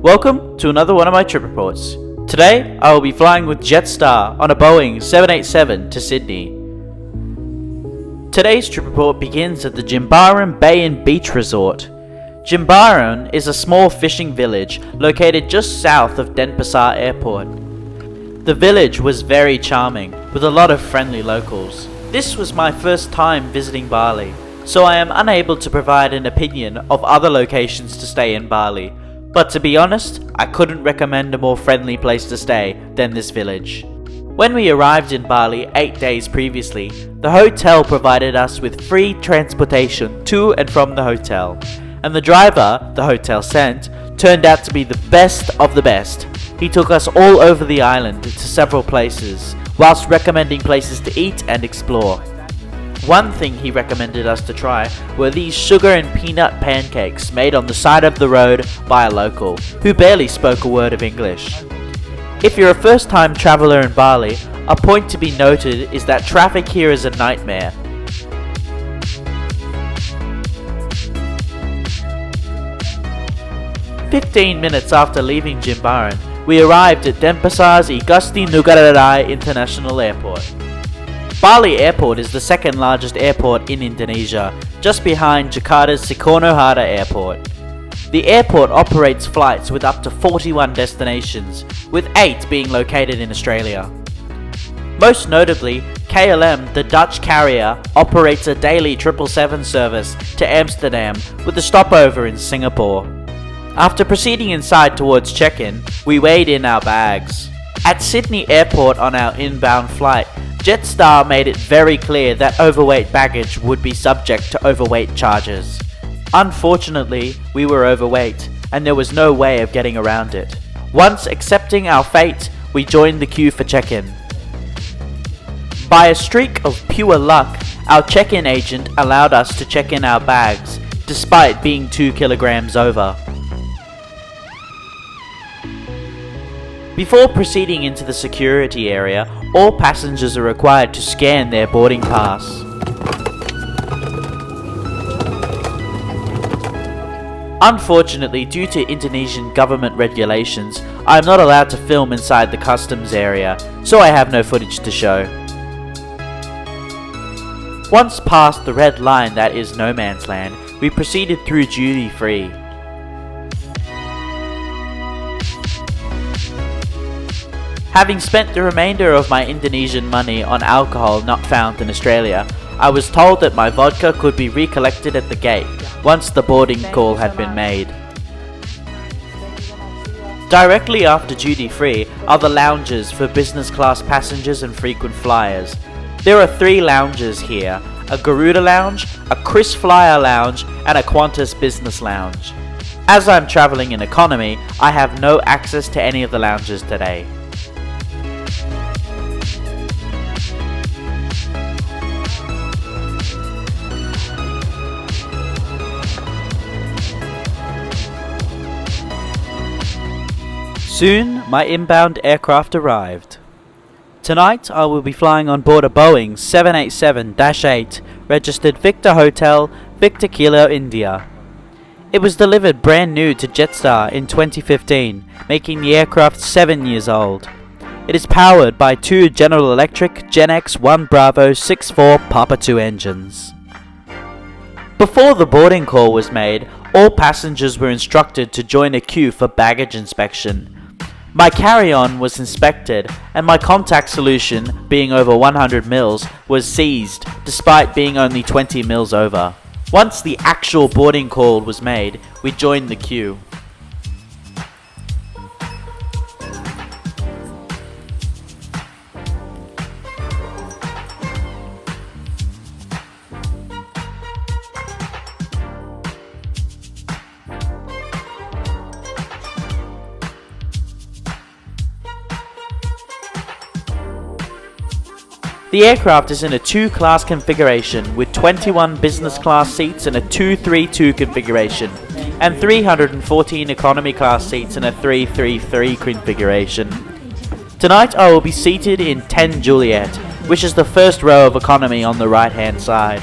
Welcome to another one of my trip reports. Today, I will be flying with Jetstar on a Boeing 787 to Sydney. Today's trip report begins at the Jimbaran Bay and Beach Resort. Jimbaran is a small fishing village located just south of Denpasar Airport. The village was very charming, with a lot of friendly locals. This was my first time visiting Bali, so I am unable to provide an opinion of other locations to stay in Bali. But to be honest, I couldn't recommend a more friendly place to stay than this village. When we arrived in Bali 8 days previously, the hotel provided us with free transportation to and from the hotel, and the driver the hotel sent turned out to be the best of the best. He took us all over the island to several places, whilst recommending places to eat and explore. One thing he recommended us to try were these sugar and peanut pancakes made on the side of the road by a local, who barely spoke a word of English. If you're a first-time traveller in Bali, a point to be noted is that traffic here is a nightmare. "15 minutes after leaving Jimbaran, we arrived at Denpasar's Igusti Ngurah Rai International Airport. Bali Airport is the second largest airport in Indonesia, just behind Jakarta's Soekarno-Hatta Airport. The airport operates flights with up to 41 destinations, with 8 being located in Australia. Most notably, KLM, the Dutch carrier, operates a daily 777 service to Amsterdam with a stopover in Singapore. After proceeding inside towards check-in, we weighed in our bags. At Sydney Airport on our inbound flight, Jetstar made it very clear that overweight baggage would be subject to overweight charges. Unfortunately, we were overweight, and there was no way of getting around it. Once accepting our fate, we joined the queue for check-in. By a streak of pure luck, our check-in agent allowed us to check in our bags, despite being 2 kilograms over. Before proceeding into the security area, all passengers are required to scan their boarding pass. Unfortunately, due to Indonesian government regulations, I am not allowed to film inside the customs area, so I have no footage to show. Once past the red line that is no man's land, we proceeded through duty free. Having spent the remainder of my Indonesian money on alcohol not found in Australia, I was told that my vodka could be recollected at the gate once the boarding call had been made. Directly after duty free are the lounges for business class passengers and frequent flyers. There are 3 lounges here: a Garuda lounge, a Chris Flyer lounge, and a Qantas business lounge. As I'm travelling in economy, I have no access to any of the lounges today. Soon, my inbound aircraft arrived. Tonight, I will be flying on board a Boeing 787-8, registered Victor Hotel, Victor Kilo, India. It was delivered brand new to Jetstar in 2015, making the aircraft 7 years old. It is powered by 2 General Electric Gen X 1 Bravo 64 Papa 2 engines. Before the boarding call was made, all passengers were instructed to join a queue for baggage inspection. My carry-on was inspected, and my contact solution, being over 100 mils, was seized, despite being only 20 mils over. Once the actual boarding call was made, we joined the queue. The aircraft is in a 2-class configuration with 21 business class seats in a 232 configuration and 314 economy class seats in a 333 configuration. Tonight I will be seated in 10 Juliet, which is the first row of economy on the right hand side.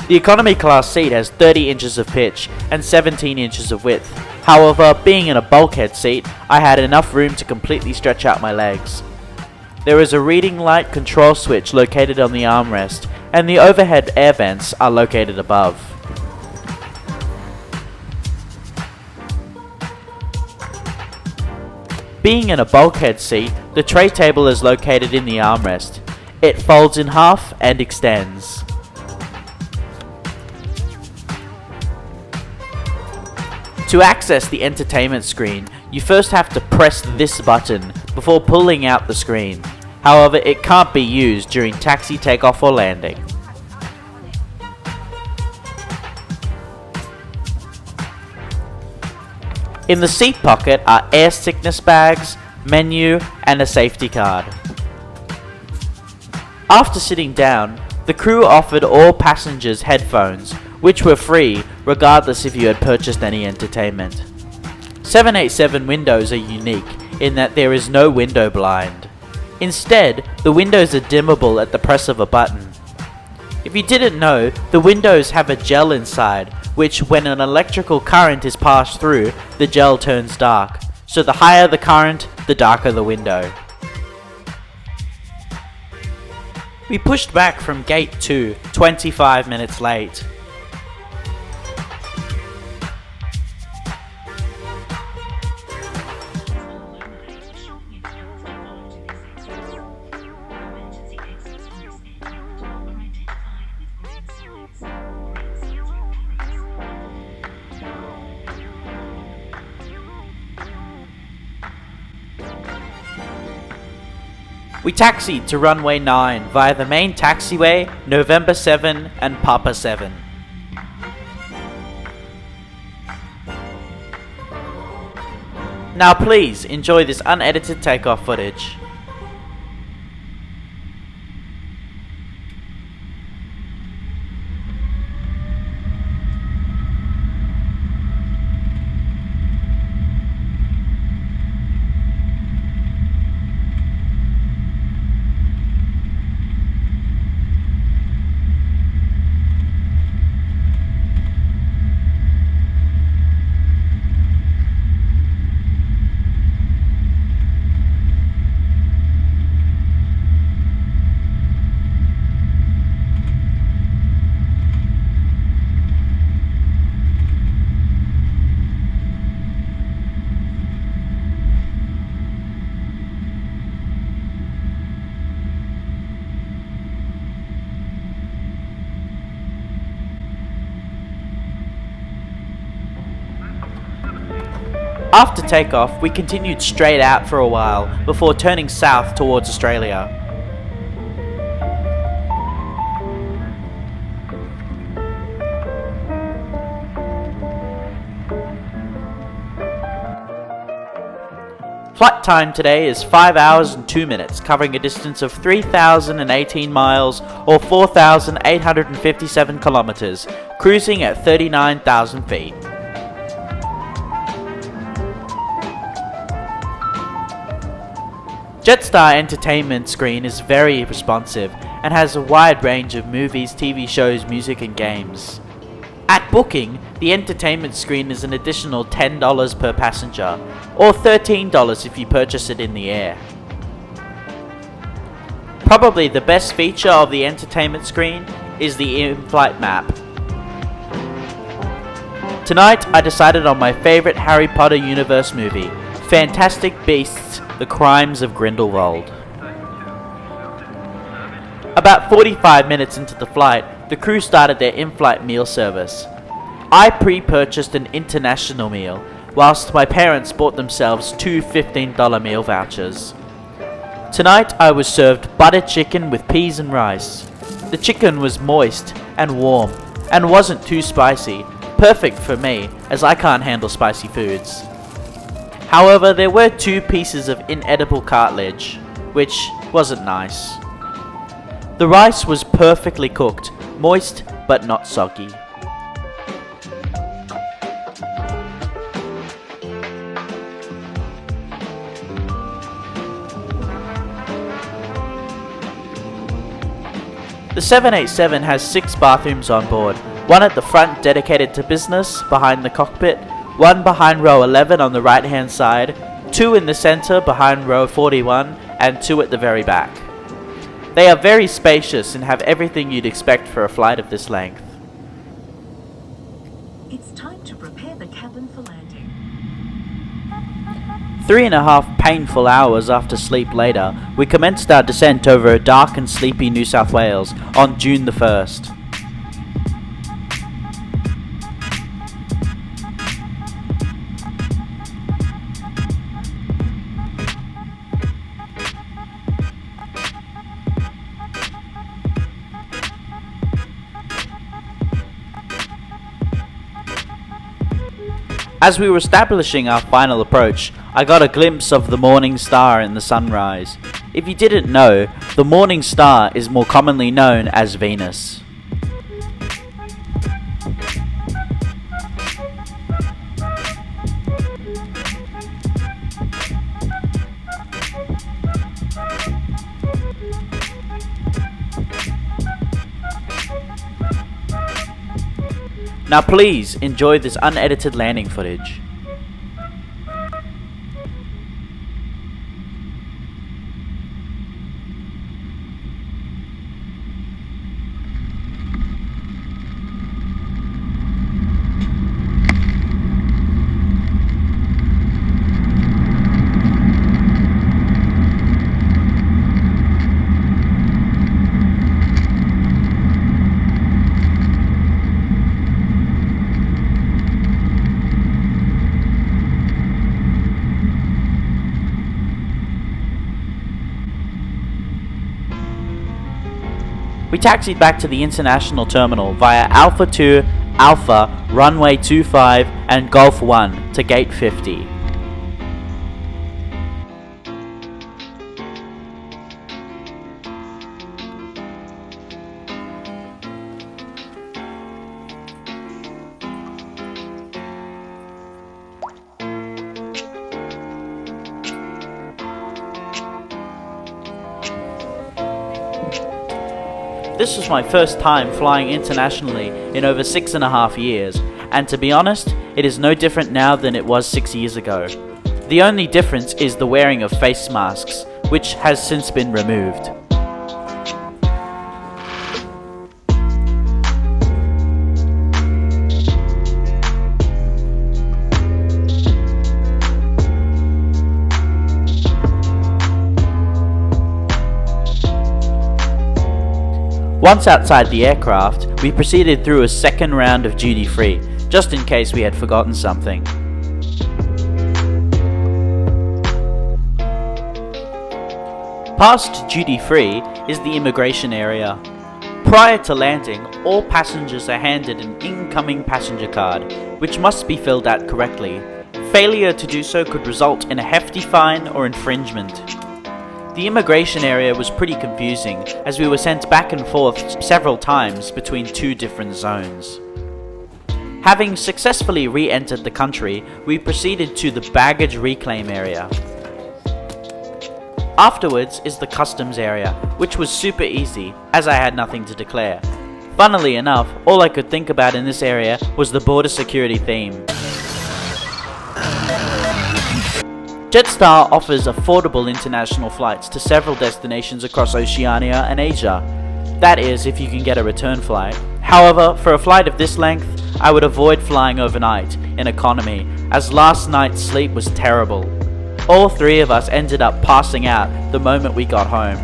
The economy class seat has 30 inches of pitch and 17 inches of width. However, being in a bulkhead seat, I had enough room to completely stretch out my legs. There is a reading light control switch located on the armrest, and the overhead air vents are located above. Being in a bulkhead seat, the tray table is located in the armrest. It folds in half and extends. To access the entertainment screen, you first have to press this button before pulling out the screen. However, it can't be used during taxi, takeoff or landing. In the seat pocket are air sickness bags, menu, and a safety card. After sitting down, the crew offered all passengers headphones, which were free regardless if you had purchased any entertainment. 787 windows are unique in that there is no window blind. Instead, the windows are dimmable at the press of a button. If you didn't know, the windows have a gel inside, which when an electrical current is passed through, the gel turns dark. So the higher the current, the darker the window. We pushed back from gate 2, 25 minutes late. We taxied to runway 9 via the main taxiway, November 7 and Papa 7. Now please enjoy this unedited takeoff footage. After takeoff, we continued straight out for a while before turning south towards Australia. Flight time today is 5 hours and 2 minutes, covering a distance of 3,018 miles or 4,857 kilometers, cruising at 39,000 feet. Jetstar Entertainment Screen is very responsive and has a wide range of movies, TV shows, music and games. At booking, the entertainment screen is an additional $10 per passenger, or $13 if you purchase it in the air. Probably the best feature of the entertainment screen is the in-flight map. Tonight I decided on my favorite Harry Potter universe movie, Fantastic Beasts: The Crimes of Grindelwald. About 45 minutes into the flight, the crew started their in-flight meal service. I pre-purchased an international meal, whilst my parents bought themselves two $15 meal vouchers. Tonight I was served butter chicken with peas and rice. The chicken was moist and warm, and wasn't too spicy, perfect for me as I can't handle spicy foods. However, there were 2 pieces of inedible cartilage, which wasn't nice. The rice was perfectly cooked, moist but not soggy. The 787 has 6 bathrooms on board, one at the front dedicated to business behind the cockpit, one behind row 11 on the right hand side, 2 in the center behind row 41, and 2 at the very back. They are very spacious and have everything you'd expect for a flight of this length. It's time to prepare the cabin for landing. 3.5 painful hours after sleep later, we commenced our descent over a dark and sleepy New South Wales on June the 1st. As we were establishing our final approach, I got a glimpse of the morning star in the sunrise. If you didn't know, the morning star is more commonly known as Venus. Now please enjoy this unedited landing footage. We taxied back to the international terminal via Alpha 2, Alpha, Runway 25 and Golf 1 to Gate 50. This was my first time flying internationally in over 6.5 years, and to be honest, it is no different now than it was 6 years ago. The only difference is the wearing of face masks, which has since been removed. Once outside the aircraft, we proceeded through a second round of duty-free, just in case we had forgotten something. Past duty-free is the immigration area. Prior to landing, all passengers are handed an incoming passenger card, which must be filled out correctly. Failure to do so could result in a hefty fine or infringement. The immigration area was pretty confusing, as we were sent back and forth several times between 2 different zones. Having successfully re-entered the country, we proceeded to the baggage reclaim area. Afterwards is the customs area, which was super easy, as I had nothing to declare. Funnily enough, all I could think about in this area was the border security theme. Jetstar offers affordable international flights to several destinations across Oceania and Asia. That is, if you can get a return flight. However, for a flight of this length, I would avoid flying overnight in economy, as last night's sleep was terrible. All 3 of us ended up passing out the moment we got home.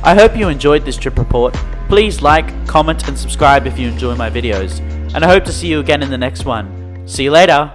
I hope you enjoyed this trip report. Please like, comment and subscribe if you enjoy my videos, and I hope to see you again in the next one. See you later!